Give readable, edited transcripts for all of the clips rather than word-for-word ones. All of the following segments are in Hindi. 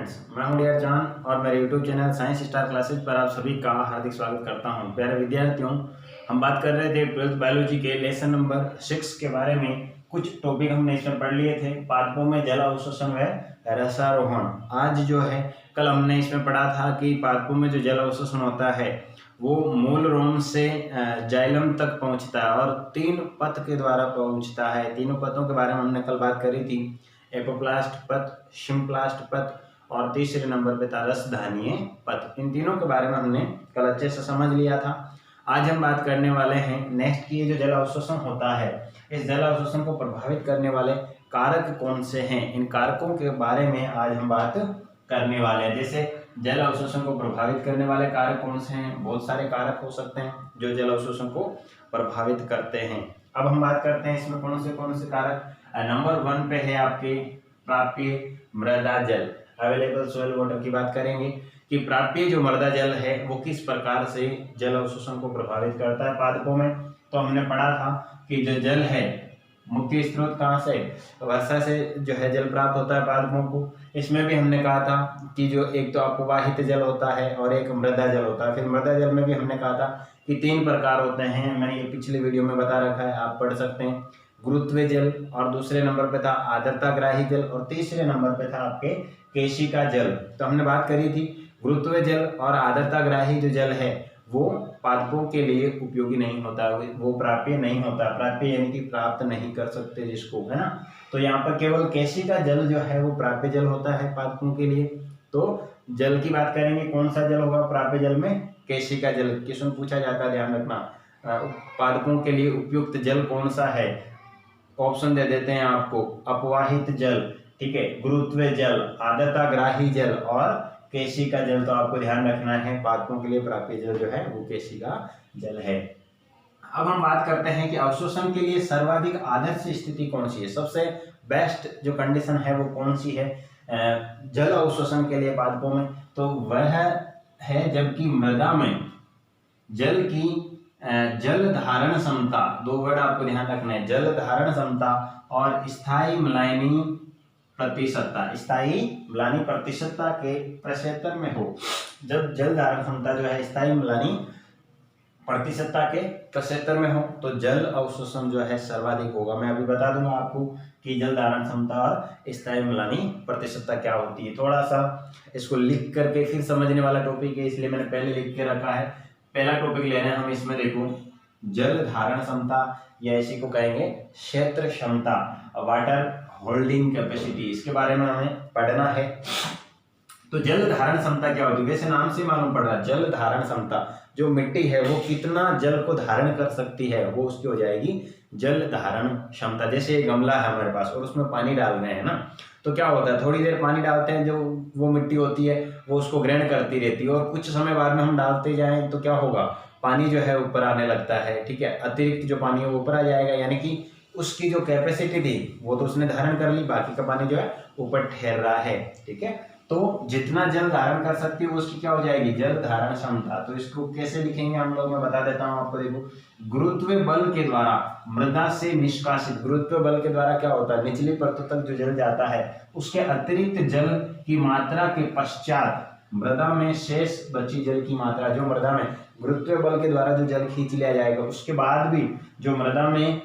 फ्रेंड्स, मैं हूं डियर जान और मेरे YouTube channel science star classes पर आप सभी का हार्दिक स्वागत करता हूं। प्यारे विद्यार्थियों, हम बात कर रहे थे 12th बायोलॉजी के लेसन नंबर 6 के बारे में। कुछ टॉपिक हमने इसमें पढ़ लिए थे। पादपों में जल अवशोषण व रसारोहण। आज जो है, कल हमने इसमें पढ़ा था कि पादपों में जो जल अवशोषण होता है वो मूल रोम से जाइलम तक पहुंचता है और 3 पथ के द्वारा पहुंचता है। तीनों पथों के बारे में हमने कल बात करी थी। एपोप्लास्ट पथ, शिम्प्लास्ट पथ और तीसरे नंबर पे था रसधानीय पथ। इन तीनों के बारे में हमने कल अच्छे से समझ लिया था। आज हम बात करने वाले हैं नेक्स्ट की, ये जो जल अवशोषण होता है, इस जल अवशोषण को प्रभावित करने वाले कारक कौन से हैं। इन कारकों के बारे में आज हम बात करने वाले हैं। जैसे जल अवशोषण को प्रभावित करने वाले कारक कौन से हैं। बहुत सारे कारक हो सकते हैं जो जल अवशोषण को प्रभावित करते हैं। अब हम बात करते हैं इसमें कौन से कारक। नंबर 1 पे है आपके प्राप्य मृदा जल, अवेलेबल सोइल वाटर की बात करेंगे कि प्राप्य जो मृदा जल है वो किस प्रकार से जल अवशोषण को प्रभावित करता है पादपों में। तो हमने पढ़ा था कि जो जल है मुख्य स्रोत कहाँ से, वर्षा से जो है जल प्राप्त होता है पादपों को। इसमें भी हमने कहा था कि जो एक तो अपवाहित जल होता है और एक मृदा जल होता है। फिर मृदा जल में भी हमने कहा था कि 3 प्रकार होते हैं। मैंने ये पिछली वीडियो में बता रखा है, आप पढ़ सकते हैं। गुरुत्व जल, और दूसरे नंबर पे था आर्द्रताग्राही जल, और तीसरे नंबर पे था आपके केशिका जल। तो हमने बात करी थी गुरुत्व जल और आर्द्रताग्राही जो जल है वो पादपों के लिए उपयोगी नहीं होता, वो प्राप्य नहीं होता। प्राप्य यानी कि प्राप्त नहीं कर सकते जिसको, है ना। तो यहाँ पर केवल केशिका जल जो है वो प्राप्य जल होता है पादपों के लिए। तो जल की बात करेंगे, कौन सा जल होगा प्राप्य जल में? केशिका जल। क्वेश्चन पूछा जाता है, ध्यान रखना। पादपों के लिए उपयुक्त जल कौन सा है? ऑप्शन दे देते हैं आपको। अपवाहित जल, ठीक है, गुरुत्व जल, आर्द्रताग्राही जल और केशिका जल। तो आपको ध्यान रखना है, पादपों के लिए प्राप्य जल जो है वो केशिका जल है। अब हम बात करते हैं कि अवशोषण के लिए सर्वाधिक आदर्श स्थिति कौन सी है, सबसे बेस्ट जो कंडीशन है वो कौन सी है जल अवशोषण के लिए पादपों में। तो वह है जबकि मृदा में जल की जल धारण क्षमता, 2 वर्ड आपको ध्यान रखना है, जल धारण क्षमता और स्थायी म्लायनी प्रतिशतता, स्थायी म्लानी प्रतिशतता के प्रक्षेत्र में हो। जब जल धारण क्षमता जो है स्थायी म्लानी प्रतिशतता के प्रक्षेत्र में हो तो जल अवशोषण जो है सर्वाधिक होगा। मैं अभी बता दूंगा आपको कि जल धारण क्षमता और स्थायी म्लानी प्रतिशतता क्या होती है। थोड़ा सा इसको लिख करके फिर समझने वाला टॉपिक है, इसलिए मैंने पहले लिख के रखा है। पहला टॉपिक ले रहे हैं हम इसमें, देखो, जल धारण क्षमता या इसी को कहेंगे क्षेत्र क्षमता, वाटर होल्डिंग कैपेसिटी, इसके बारे में हमें पढ़ना है। तो जल धारण क्षमता क्या होती है? वैसे नाम से मालूम पड़ रहा है, जल धारण क्षमता। जो मिट्टी है वो कितना जल को धारण कर सकती है वो उसकी हो जाएगी जल धारण क्षमता। जैसे ये गमला है हमारे पास और उसमें पानी डाल रहे हैं ना, तो क्या होता है, थोड़ी देर पानी डालते हैं, जो वो मिट्टी होती है वो उसको ग्रहण करती रहती है, और कुछ समय बाद में हम डालते जाएं तो क्या होगा, पानी जो है ऊपर आने लगता है, ठीक है। अतिरिक्त जो पानी है वो ऊपर आ जाएगा, यानी कि उसकी जो कैपेसिटी थी वो तो उसने धारण कर ली, बाकी का पानी जो है ऊपर ठहर रहा है, ठीक है। तो जितना जल धारण कर सकती है उसकी क्या हो जाएगी, जल धारण क्षमता। तो इसको कैसे लिखेंगे हम लोग, मैं बता देता हूं आपको। देखो, गुरुत्व बल के द्वारा मृदा से निष्कासित, गुरुत्व बल के द्वारा क्या होता है, निचली परतों तक जो जल जाता है उसके अतिरिक्त जल की मात्रा के पश्चात मृदा में शेष बची जल की मात्रा, जो मृदा में गुरुत्व बल के द्वारा जो जल खींच लिया जाएगा उसके बाद भी जो मृदा में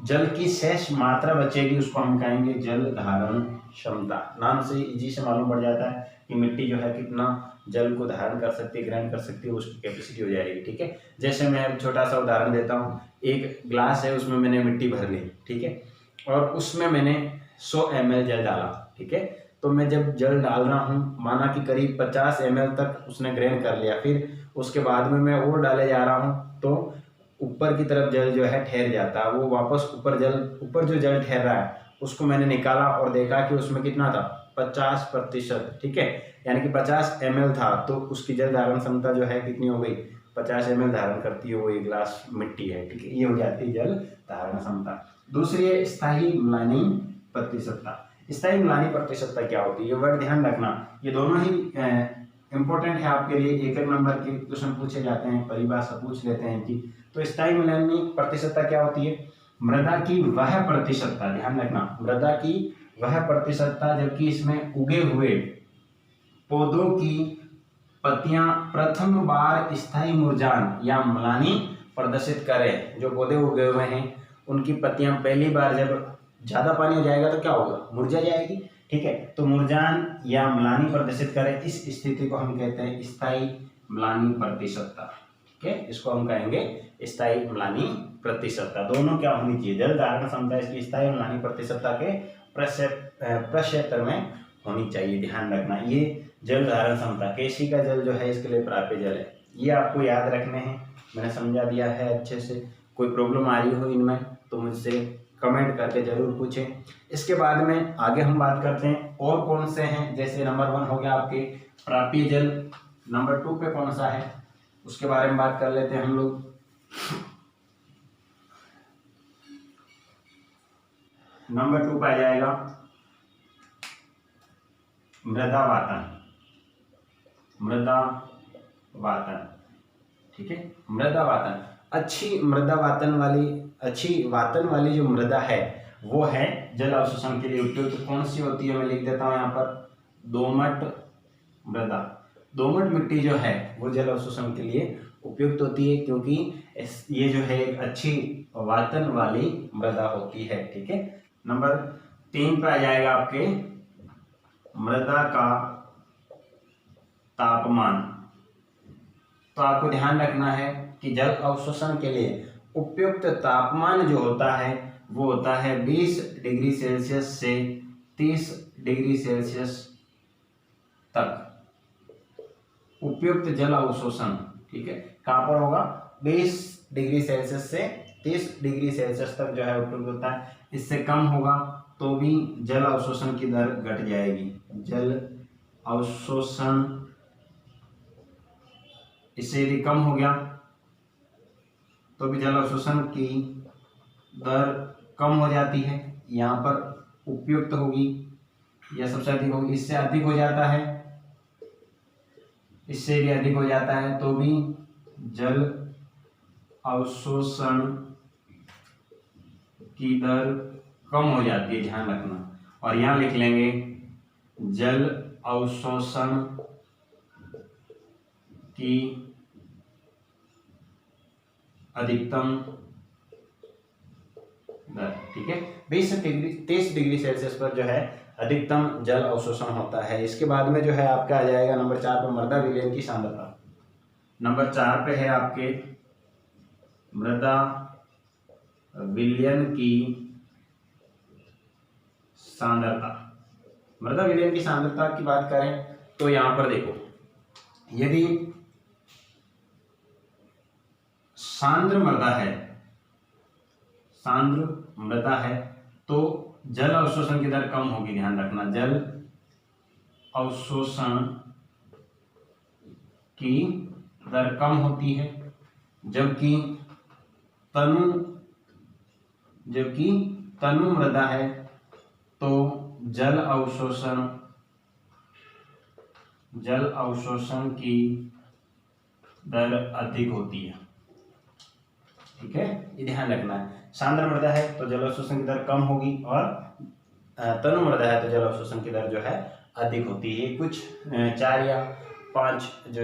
जल की शेष मात्रा बचेगी उसको हम कहेंगे जल धारण क्षमता। नाम से इजी से मालूम पड़ जाता है कि मिट्टी जो है कितना जल को धारण कर सकती है, ग्रहण कर सकती है, उसकी कैपेसिटी हो जाएगी, ठीक है। जैसे मैं छोटा सा उदाहरण देता हूँ, एक ग्लास है उसमें मैंने मिट्टी भर ली, ठीक है, और उसमें मैंने 100 ml जल डाला, ठीक है। तो मैं जब जल डाल रहा हूँ, माना कि करीब 50 ml तक उसने ग्रहण कर लिया, फिर उसके बाद में मैं और डाले जा रहा हूँ तो ऊपर की तरफ जल जो है ठहर जाता है, वो वापस ऊपर जो जल ठहर रहा है उसको मैंने निकाला और देखा कि उसमें कितना था, 50%, ठीक है। यानी कि 50 ml था, तो उसकी जल धारण क्षमता जो है कितनी हो गई, 50 ml धारण करती है वो एक गिलास मिट्टी है, ठीक है। ये हो जाती है जल धारण क्षमता। दूसरी है स्थायी म्लानी प्रतिशतता। स्थायी म्लानी प्रतिशतता क्या होती है, ये वर्ड ध्यान रखना, ये दोनों ही इंपॉर्टेंट है आपके लिए। 1 नंबर के क्वेश्चन पूछे जाते हैं, परिभाषा पूछ लेते हैं कि, तो स्थायी म्लानी प्रतिशतता क्या होती है, मृदा की वह प्रतिशतता, ध्यान रखना, मृदा की वह प्रतिशतता जबकि इसमें उगे हुए पौधों की पत्तियां प्रथम बार स्थायी मुरझान या म्लानी प्रदर्शित करें। जो पौधे उगे हुए हैं उनकी पत्तियां पहली बार जब ज़्यादा पानी हो जाएगा तो क्या होगा, मुरझा जाएगी। ठीक है, तो मुरझान या म्लानी प्रदर्शित करें, इस स्थिति को हम कहते हैं स्थायी म्लानी प्रतिशतता। ठीक है, इसको हम कहेंगे स्थायी म्लानी प्रतिशतता। दोनों क्या होनी चाहिए, जल धारण क्षमता इसकी स्थायी म्लानी प्रतिशतता के प्रक्षेत्र में होनी चाहिए। ध्यान रखना, ये जल धारण क्षमता केसी का जल जो है इसके लिए प्राप्य जल है, ये आपको याद रखने हैं। मैंने समझा दिया है अच्छे से। कोई प्रॉब्लम आ रही हो इनमें तो मुझसे कमेंट करके जरूर पूछें। इसके बाद में आगे हम बात करते हैं और कौन से हैं। जैसे नंबर 1 हो गया आपके प्राप्य जल, नंबर 2 पे कौन सा है उसके बारे में बात कर लेते हैं हम लोग। नंबर 2 पे आ जाएगा मृदा वातन। मृदा वातन, ठीक है, मृदा वातन। अच्छी वातन वाली जो मृदा है वो है जल अवशोषण के लिए उपयुक्त। कौन सी होती है, मैं लिख देता हूँ यहाँ पर, दोमट मृदा। दोमट मिट्टी जो है वो जल अवशोषण के लिए उपयुक्त होती है, क्योंकि ये जो है एक अच्छी वातन वाली मृदा होती है। ठीक है, नंबर 3 पे आ जाएगा आपके मृदा का तापमान। तो आपको ध्यान रखना है कि जल अवशोषण के लिए उपयुक्त तापमान जो होता है वो होता है 20 डिग्री सेल्सियस से 30 डिग्री सेल्सियस तक उपयुक्त जल अवशोषण। ठीक है, कहाँ पर होगा, 20 डिग्री सेल्सियस से 30 डिग्री सेल्सियस तक जो है उपयुक्त होता है। इससे कम होगा तो भी जल अवशोषण की दर घट जाएगी। जल अवशोषण इससे यदि कम हो गया तो भी जल अवशोषण की दर कम हो जाती है, यहाँ पर उपयुक्त होगी या सबसे अधिक होगी। इससे अधिक हो जाता है, इससे भी अधिक हो जाता है तो भी जल अवशोषण की दर कम हो जाती है, ध्यान रखना। और यहाँ लिख लेंगे जल अवशोषण की अधिकतम दर। ठीक है, 20 से 30 डिग्री सेल्सियस पर जो है अधिकतम जल अवशोषण होता है। इसके बाद में जो है आपका आ जाएगा नंबर 4 पर मृदा विलयन की सांद्रता। नंबर 4 पे है आपके मृदा विलयन की सांद्रता। मृदा विलयन की सांद्रता की बात करें तो यहाँ पर देखो, यदि सांद्र मृदा है तो जल अवशोषण की दर कम होगी। ध्यान रखना, जल अवशोषण की दर कम होती है, जबकि तनु मृदा है तो जल अवशोषण की दर अधिक होती है। ठीक है, ये ध्यान रखना है। सांद्र मृदा है तो जल अवशोषण की दर कम होगी और तनु मृदा है तो जल अवशोषण की दर जो है अधिक होती है। कुछ 4 या 5 जो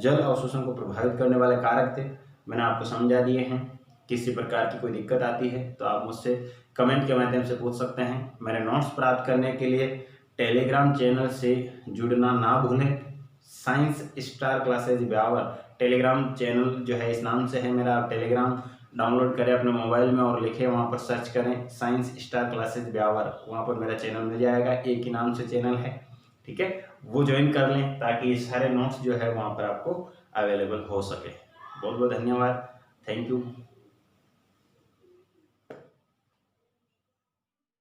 जल अवशोषण को प्रभावित करने वाले कारक थे, मैंने आपको समझा दिए हैं। किसी प्रकार की कोई दिक्कत आती है तो आप मुझसे कमेंट के माध्यम से पूछ सकते हैं। मेरे नोट्स प्राप्त करने के लिए टेलीग्राम चैनल से जुड़ना ना भूलें। Science star classes Beawar Telegram channel जो है इस नाम से है मेरा। आप टेलीग्राम डाउनलोड करें अपने मोबाइल में और लिखें, वहाँ पर सर्च करें साइंस स्टार क्लासेज ब्यावर, वहाँ पर मेरा चैनल मिल जाएगा। एक ही नाम से चैनल है, ठीक है, वो ज्वाइन कर लें ताकि सारे नोट्स जो है वहाँ पर आपको अवेलेबल हो सके। बहुत बहुत धन्यवाद, थैंक यू।